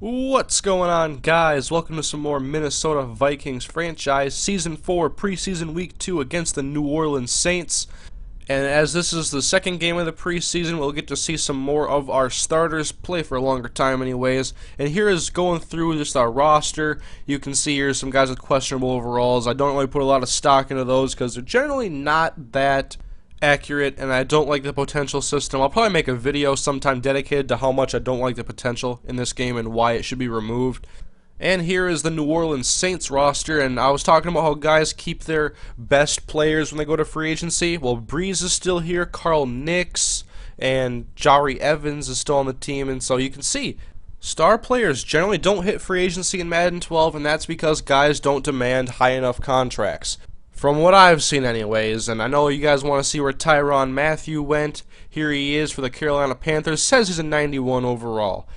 What's going on, guys? Welcome to some more Minnesota Vikings franchise Season 4 preseason week 2 against the New Orleans Saints. And as this is the second game of the preseason, we'll get to see some more of our starters play for a longer time anyways. And here is going through just our roster. You can see here some guys with questionable overalls. I don't really put a lot of stock into those because they're generally not that accurate, and I don't like the potential system. I'll probably make a video sometime dedicated to how much I don't like the potential in this game and why it should be removed. And here is the New Orleans Saints roster, and I was talking about how guys keep their best players when they go to free agency. Well, Breeze is still here, Carl Nix, and Jari Evans is still on the team, and so you can see star players generally don't hit free agency in Madden 12, and that's because guys don't demand high enough contracts. From what I've seen anyways, and I know you guys want to see where Tyrann Mathieu went. Here he is for the Carolina Panthers. Says he's a 91 overall.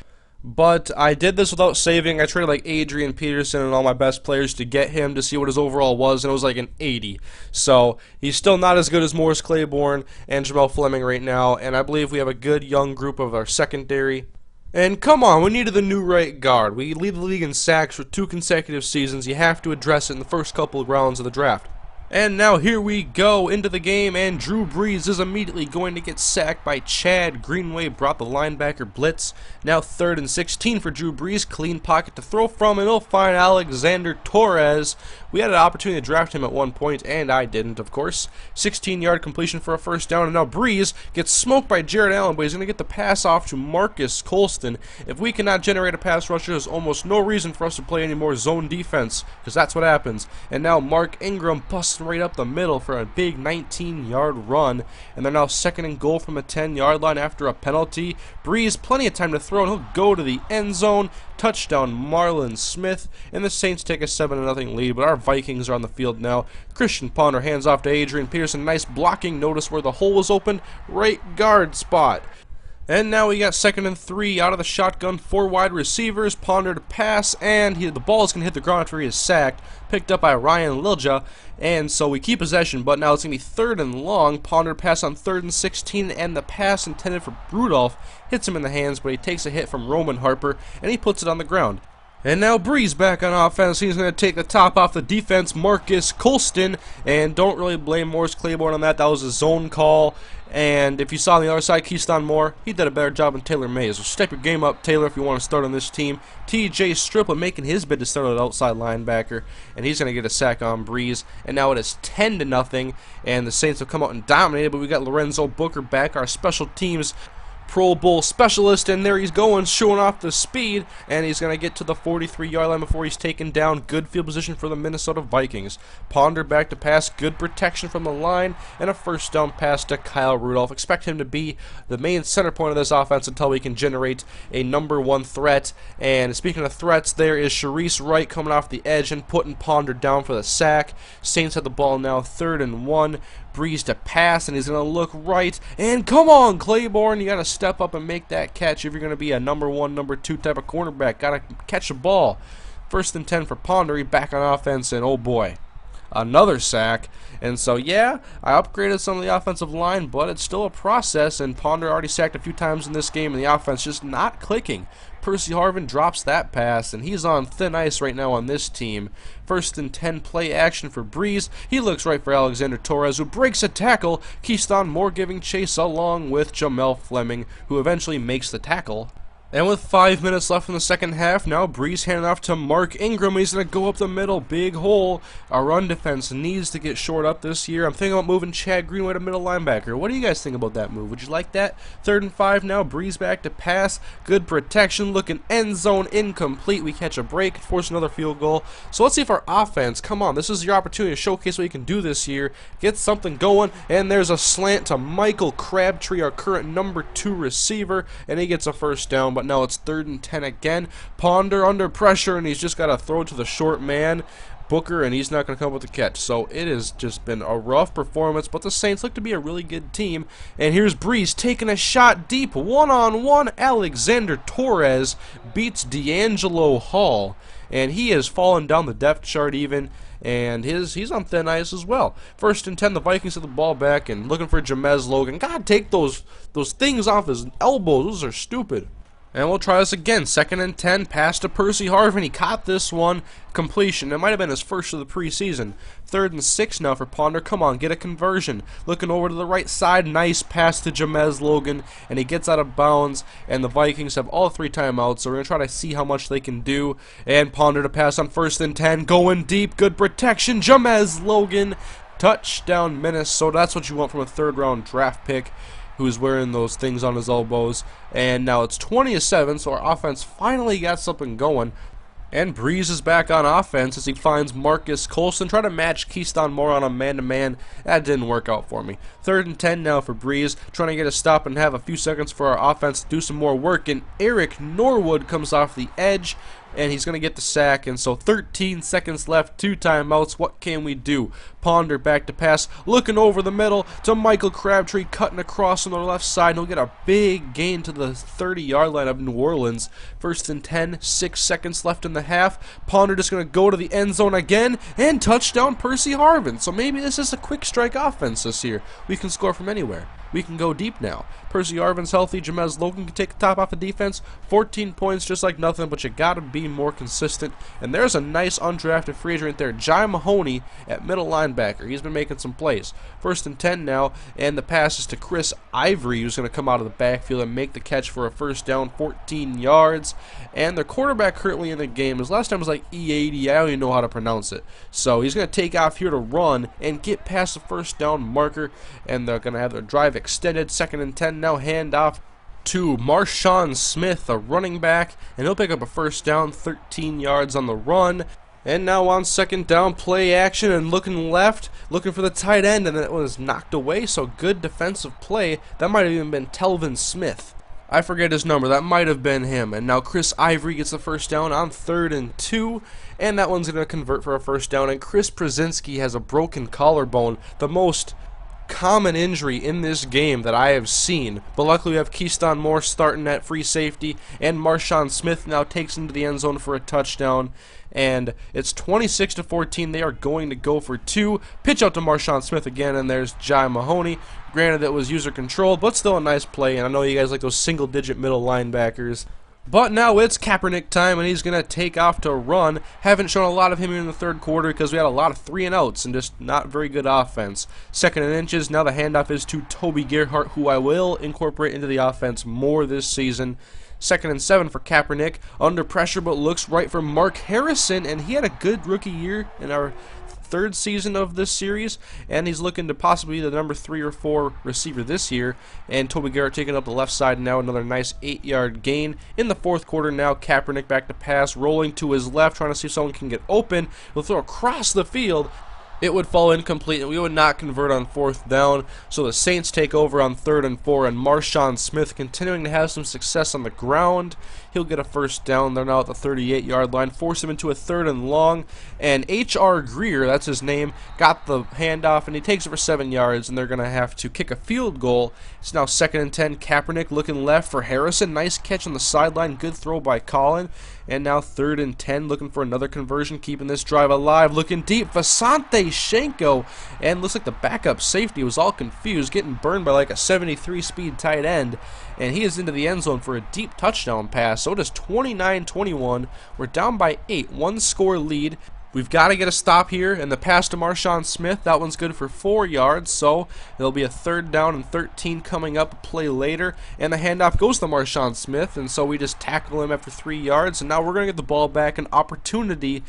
But I did this without saving. I traded like Adrian Peterson and all my best players to get him to see what his overall was, and it was like an 80. So he's still not as good as Morris Claiborne and Jamel Fleming right now, and I believe we have a good young group of our secondary. And come on, we needed the new right guard. We lead the league in sacks for 2 consecutive seasons. You have to address it in the first couple of rounds of the draft. And now here we go into the game, and Drew Brees is immediately going to get sacked by Chad Greenway. Brought the linebacker blitz. Now 3rd and 16 for Drew Brees. Clean pocket to throw from, and he'll find Alexander Torres. We had an opportunity to draft him at one point, and I didn't, of course. 16-yard completion for a first down, and now Brees gets smoked by Jared Allen, but he's going to get the pass off to Marcus Colston. If we cannot generate a pass rusher, there's almost no reason for us to play any more zone defense, because that's what happens. And now Mark Ingram busting right up the middle for a big 19-yard run, and they're now 2nd and goal from the 10-yard line after a penalty. Brees, plenty of time to throw, and he'll go to the end zone. Touchdown Marlon Smith, and the Saints take a 7-0 lead, but our Vikings are on the field now. Christian Ponder hands off to Adrian Peterson. Nice blocking. Notice where the hole was open. Right guard spot. And now we got 2nd and 3 out of the shotgun. 4 wide receivers. Ponder to pass, and the ball is going to hit the ground after he is sacked. Picked up by Ryan Lilja, and so we keep possession, but now it's going to be 3rd and long. Ponder pass on 3rd and 16, and the pass intended for Rudolph hits him in the hands, but he takes a hit from Roman Harper, and he puts it on the ground. And now Brees back on offense. He's going to take the top off the defense, Marcus Colston, and don't really blame Morris Claiborne on that. That was a zone call, and if you saw on the other side, Keyshawn Moore, he did a better job than Taylor Mays. So step your game up, Taylor, if you want to start on this team. TJ Striplin making his bid to start at outside linebacker, and he's going to get a sack on Brees. And now it is 10-0, and the Saints have come out and dominated, but we got Lorenzo Booker back, our special teams Pro Bowl specialist, and there he's going, showing off the speed, and he's going to get to the 43-yard line before he's taken down. Good field position for the Minnesota Vikings. Ponder back to pass, good protection from the line, and a first down pass to Kyle Rudolph. Expect him to be the main center point of this offense until we can generate a #1 threat. And speaking of threats, there is Sharice Wright coming off the edge and putting Ponder down for the sack. Saints have the ball now, 3rd and 1. Brees to pass, and he's going to look right, and come on, Claiborne, you got to step up and make that catch if you're going to be a #1, #2 type of cornerback. Got to catch the ball. 1st and 10 for Ponder. He back on offense, and oh boy, another sack. And so yeah, I upgraded some of the offensive line, but it's still a process, and Ponder already sacked a few times in this game, and the offense just not clicking. Percy Harvin drops that pass, and he's on thin ice right now on this team. 1st and 10 play action for Brees. He looks right for Alexander Torres, who breaks a tackle. Keyshawn Moore giving chase along with Jamel Fleming, who eventually makes the tackle. And with 5 minutes left in the second half, now Brees handing off to Mark Ingram. He's going to go up the middle. Big hole. Our run defense needs to get shored up this year. I'm thinking about moving Chad Greenway to middle linebacker. What do you guys think about that move? Would you like that? 3rd and 5 now. Brees back to pass. Good protection. Looking end zone incomplete. We catch a break. Force another field goal. So let's see if our offense, come on, this is your opportunity to showcase what you can do this year. Get something going. And there's a slant to Michael Crabtree, our current #2 receiver. And he gets a first down, but now it's 3rd and 10 again. Ponder under pressure, and he's just got to throw to the short man, Booker, and he's not going to come up with the catch. So it has just been a rough performance, but the Saints look to be a really good team. And here's Brees taking a shot deep, one-on-one. Alexander Torres beats D'Angelo Hall, and he has fallen down the depth chart even. And he's on thin ice as well. 1st and 10, the Vikings have the ball back and looking for Jamez Logan. God, take those things off his elbows. Those are stupid. And we'll try this again. 2nd and 10, pass to Percy Harvin. He caught this one. Completion. It might have been his first of the preseason. 3rd and 6 now for Ponder. Come on, get a conversion. Looking over to the right side. Nice pass to Jamez Logan. And he gets out of bounds. And the Vikings have all 3 timeouts. So we're going to try to see how much they can do. And Ponder to pass on 1st and 10. Going deep. Good protection. Jamez Logan. Touchdown, Minnesota. That's what you want from a 3rd round draft pick who's wearing those things on his elbows. And now it's 20-7, so our offense finally got something going. And Breeze is back on offense as he finds Marcus Colson. Try to match Keyston Moore on a man-to-man. That didn't work out for me. 3rd and 10 now for Breeze. Trying to get a stop and have a few seconds for our offense to do some more work. And Eric Norwood comes off the edge, and he's going to get the sack. And so 13 seconds left, 2 timeouts. What can we do? Ponder back to pass, looking over the middle to Michael Crabtree, cutting across on the left side. And he'll get a big gain to the 30-yard line of New Orleans. 1st and 10, 6 seconds left in the half. Ponder just going to go to the end zone again, and touchdown Percy Harvin. So maybe this is a quick strike offense this year. We can score from anywhere. We can go deep now. Percy Harvin's healthy. Jamez Logan can take the top off the defense. 14 points just like nothing, but you got to be more consistent. And there's a nice undrafted free agent right there. Jai Mahoney at middle linebacker. He's been making some plays. 1st and 10 now, and the pass is to Chris Ivory, who's going to come out of the backfield and make the catch for a 1st down, 14 yards. And their quarterback currently in the game, his last time was like E80. I don't even know how to pronounce it. So he's going to take off here to run and get past the 1st down marker, and they're going to have their drive extended. 2nd and 10 now, handoff to Marshawn Smith, a running back, and he'll pick up a 1st down, 13 yards on the run. And now on 2nd down, play action and looking left, looking for the tight end, and it was knocked away. So good defensive play. That might have even been Telvin Smith. I forget his number. That might have been him. And now Chris Ivory gets the 1st down on 3rd and 2. And that one's going to convert for a 1st down. And Chris Przinski has a broken collarbone. The most common injury in this game that I have seen, but luckily we have Keyston Moore starting at free safety, and Marshawn Smith now takes into the end zone for a touchdown, and it's 26-14. They are going to go for 2. Pitch out to Marshawn Smith again, and there's Jai Mahoney. Granted, it was user controlled, but still a nice play, and I know you guys like those single-digit middle linebackers. But now it's Kaepernick time, and he's going to take off to run. Haven't shown a lot of him in the 3rd quarter because we had a lot of 3-and-outs and just not very good offense. 2nd and inches. Now the handoff is to Toby Gerhart, who I will incorporate into the offense more this season. 2nd and 7 for Kaepernick. Under pressure, but looks right for Mark Harrison, and he had a good rookie year in our 3rd season of this series, and he's looking to possibly be the number 3 or 4 receiver this year. And Toby Garrett taking up the left side now, another nice 8-yard gain in the 4th quarter. Now Kaepernick back to pass, rolling to his left, trying to see if someone can get open. He'll throw across the field. It would fall incomplete, and we would not convert on 4th down. So the Saints take over on 3rd and 4, and Marshawn Smith continuing to have some success on the ground. He'll get a 1st down. They're now at the 38-yard line. Force him into a 3rd and long. And H.R. Greer, that's his name, got the handoff, and he takes it for 7 yards, and they're going to have to kick a field goal. It's now 2nd and 10. Kaepernick looking left for Harrison. Nice catch on the sideline. Good throw by Colin. And now 3rd and 10, looking for another conversion, keeping this drive alive. Looking deep, Vasante Shenko. And looks like the backup safety was all confused, getting burned by like a 73-speed tight end. And he is into the end zone for a deep touchdown pass. So it is 29-21. We're down by 8, 1-score lead. We've got to get a stop here, and the pass to Marshawn Smith, that one's good for 4 yards, so there'll be a 3rd down and 13 coming up a play later, and the handoff goes to Marshawn Smith, and so we just tackle him after 3 yards, and now we're going to get the ball back, an opportunity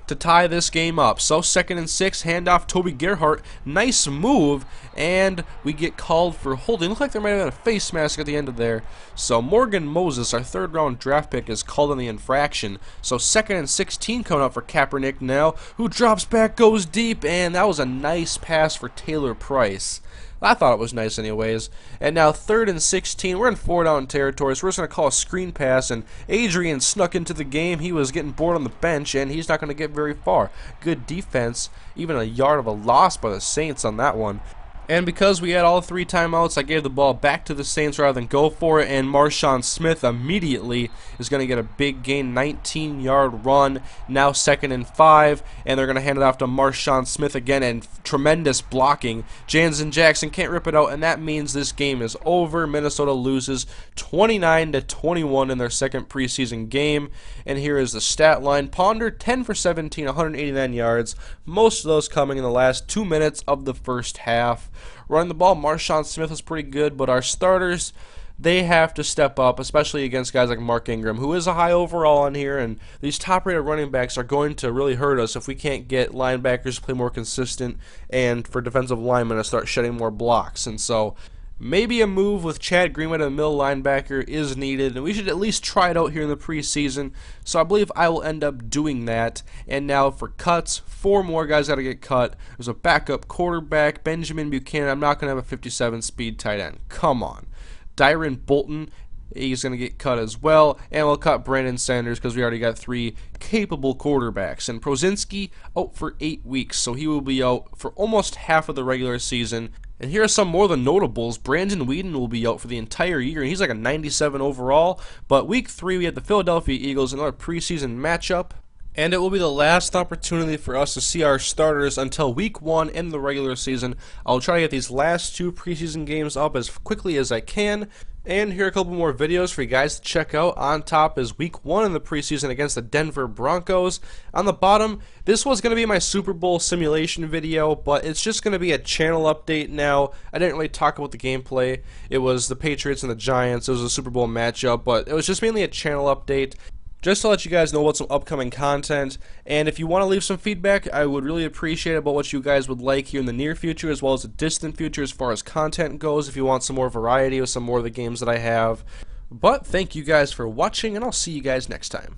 to tie this game up. So 2nd and 6, handoff Toby Gerhart, nice move, and we get called for holding. Looked like there might have been a face mask at the end of there. So Morgan Moses, our 3rd round draft pick, is called on the infraction. So 2nd and 16 coming up for Kaepernick now, who drops back, goes deep, and that was a nice pass for Taylor Price. I thought it was nice anyways. And now 3rd and 16. We're in 4-down territory, so we're just going to call a screen pass. And Adrian snuck into the game. He was getting bored on the bench, and he's not going to get very far. Good defense. Even a yard of a loss by the Saints on that one. And because we had all 3 timeouts, I gave the ball back to the Saints rather than go for it, and Marshawn Smith immediately is going to get a big gain, 19-yard run, now 2nd and 5, and they're going to hand it off to Marshawn Smith again, and tremendous blocking. Jansen Jackson can't rip it out, and that means this game is over. Minnesota loses 29-21 in their second preseason game, and here is the stat line. Ponder, 10 for 17, 189 yards, most of those coming in the last 2 minutes of the first half. Running the ball, Marshawn Smith was pretty good, but our starters, they have to step up, especially against guys like Mark Ingram, who is a high overall on here, and these top-rated running backs are going to really hurt us if we can't get linebackers to play more consistent and for defensive linemen to start shedding more blocks. And so maybe a move with Chad Greenwood and the middle linebacker is needed, and we should at least try it out here in the preseason. So I believe I will end up doing that. And now for cuts, 4 more guys got to get cut. There's a backup quarterback, Benjamin Buchanan. I'm not going to have a 57 speed tight end. Come on. Dyron Bolton, he's going to get cut as well. And we'll cut Brandon Sanders because we already got 3 capable quarterbacks. And Prozinski out for 8 weeks, so he will be out for almost half of the regular season. And here are some more of the notables. Brandon Weeden will be out for the entire year, and he's like a 97 overall. But week 3, we have the Philadelphia Eagles, another preseason matchup. And it will be the last opportunity for us to see our starters until week 1 in the regular season. I'll try to get these last 2 preseason games up as quickly as I can. And here are a couple more videos for you guys to check out. On top is week 1 in the preseason against the Denver Broncos. On the bottom, this was going to be my Super Bowl simulation video, but it's just going to be a channel update now. I didn't really talk about the gameplay. It was the Patriots and the Giants. It was a Super Bowl matchup, but it was just mainly a channel update, just to let you guys know about some upcoming content. And if you want to leave some feedback, I would really appreciate it about what you guys would like here in the near future as well as the distant future as far as content goes, if you want some more variety with some more of the games that I have. But thank you guys for watching, and I'll see you guys next time.